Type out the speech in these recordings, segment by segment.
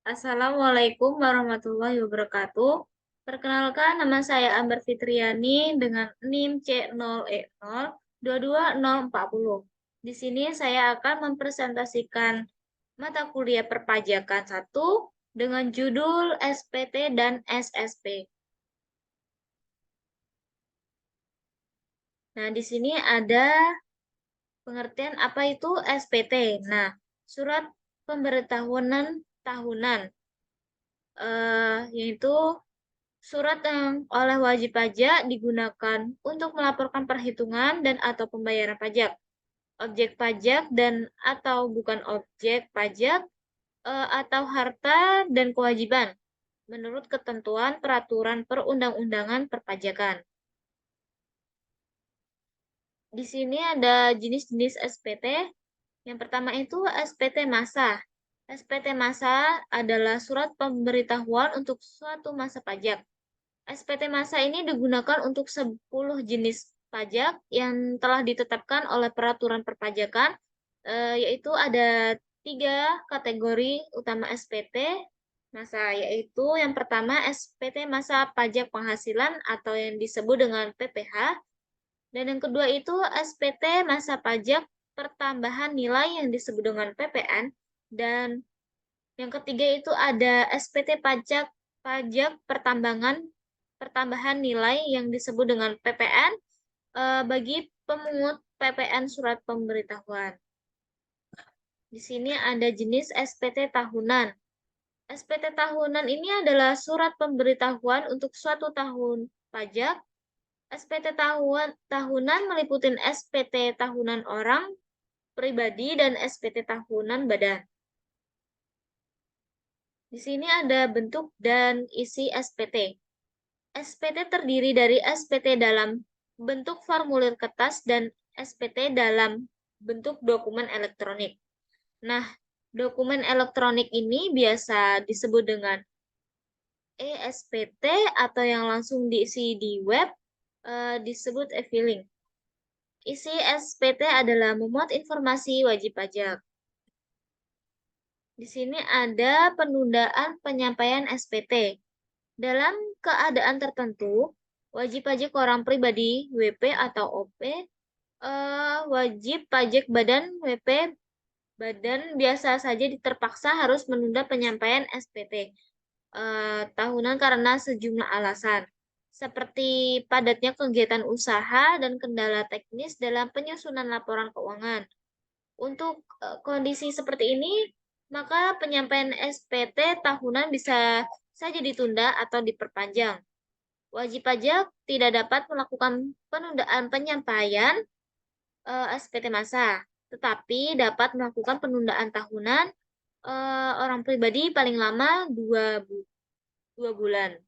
Assalamualaikum warahmatullahi wabarakatuh. Perkenalkan, nama saya Amber Fitriani dengan NIM C0E022040. Di sini saya akan mempresentasikan mata kuliah perpajakan 1 dengan judul SPT dan SSP. Nah, di sini ada pengertian apa itu SPT. Nah, surat pemberitahuan tahunan, yaitu surat yang oleh wajib pajak digunakan untuk melaporkan perhitungan dan atau pembayaran pajak, objek pajak dan atau bukan objek pajak, atau harta dan kewajiban menurut ketentuan peraturan perundang-undangan perpajakan. Di sini ada jenis-jenis SPT. Yang pertama itu SPT masa. SPT masa adalah surat pemberitahuan untuk suatu masa pajak. SPT masa ini digunakan untuk 10 jenis pajak yang telah ditetapkan oleh peraturan perpajakan, yaitu ada 3 kategori utama SPT masa, yaitu yang pertama SPT masa pajak penghasilan atau yang disebut dengan PPh, dan yang kedua itu SPT masa pajak pertambahan nilai yang disebut dengan PPN, dan yang ketiga itu ada SPT pajak pajak pertambahan nilai yang disebut dengan PPN, bagi pemungut PPN surat pemberitahuan. Di sini ada jenis SPT tahunan. SPT tahunan ini adalah surat pemberitahuan untuk suatu tahun pajak. SPT tahunan meliputi SPT tahunan orang pribadi dan SPT tahunan badan. Di sini ada bentuk dan isi SPT. SPT terdiri dari SPT dalam bentuk formulir kertas dan SPT dalam bentuk dokumen elektronik. Nah, dokumen elektronik ini biasa disebut dengan ESPT atau yang langsung diisi di web, disebut e-filing. Isi SPT adalah memuat informasi wajib pajak. Di sini ada penundaan penyampaian SPT. Dalam keadaan tertentu, wajib pajak orang pribadi WP atau OP, wajib pajak badan WP badan biasa saja terpaksa harus menunda penyampaian SPT tahunan karena sejumlah alasan, seperti padatnya kegiatan usaha dan kendala teknis dalam penyusunan laporan keuangan. Untuk kondisi seperti ini, maka penyampaian SPT tahunan bisa saja ditunda atau diperpanjang. Wajib pajak tidak dapat melakukan penundaan penyampaian SPT masa, tetapi dapat melakukan penundaan tahunan orang pribadi paling lama 2 bulan.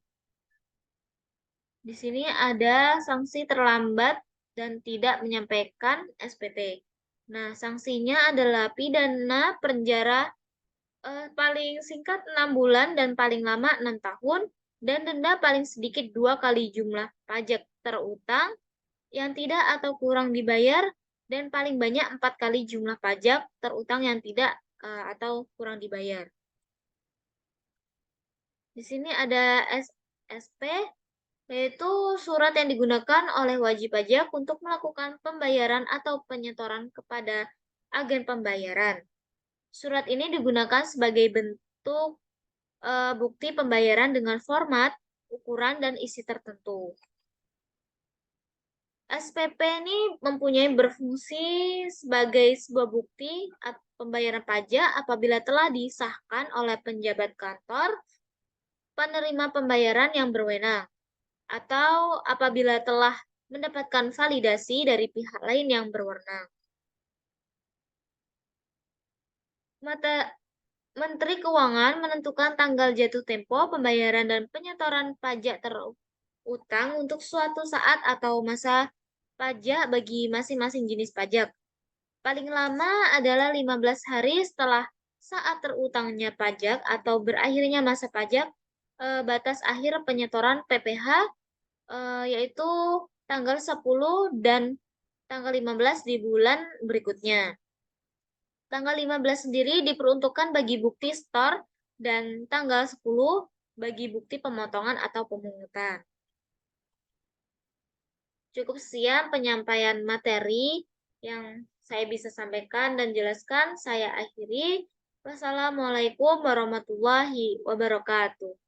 Di sini ada sanksi terlambat dan tidak menyampaikan SPT. Nah, sanksinya adalah pidana penjara paling singkat 6 bulan dan paling lama 6 tahun, dan denda paling sedikit 2 kali jumlah pajak terutang yang tidak atau kurang dibayar, dan paling banyak 4 kali jumlah pajak terutang yang tidak atau kurang dibayar. Di sini ada SSP, yaitu surat yang digunakan oleh wajib pajak untuk melakukan pembayaran atau penyetoran kepada agen pembayaran. Surat ini digunakan sebagai bentuk bukti pembayaran dengan format, ukuran, dan isi tertentu. SPP ini mempunyai berfungsi sebagai sebuah bukti pembayaran pajak apabila telah disahkan oleh penjabat kantor penerima pembayaran yang berwenang, atau apabila telah mendapatkan validasi dari pihak lain yang berwenang. Menteri Keuangan menentukan tanggal jatuh tempo pembayaran dan penyetoran pajak terutang untuk suatu saat atau masa pajak bagi masing-masing jenis pajak. Paling lama adalah 15 hari setelah saat terutangnya pajak atau berakhirnya masa pajak. Batas akhir penyetoran PPh yaitu tanggal 10 dan tanggal 15 di bulan berikutnya. Tanggal 15 sendiri diperuntukkan bagi bukti store dan tanggal 10 bagi bukti pemotongan atau pemungutan. Cukup sekian penyampaian materi yang saya bisa sampaikan dan jelaskan. Saya akhiri. Wassalamualaikum warahmatullahi wabarakatuh.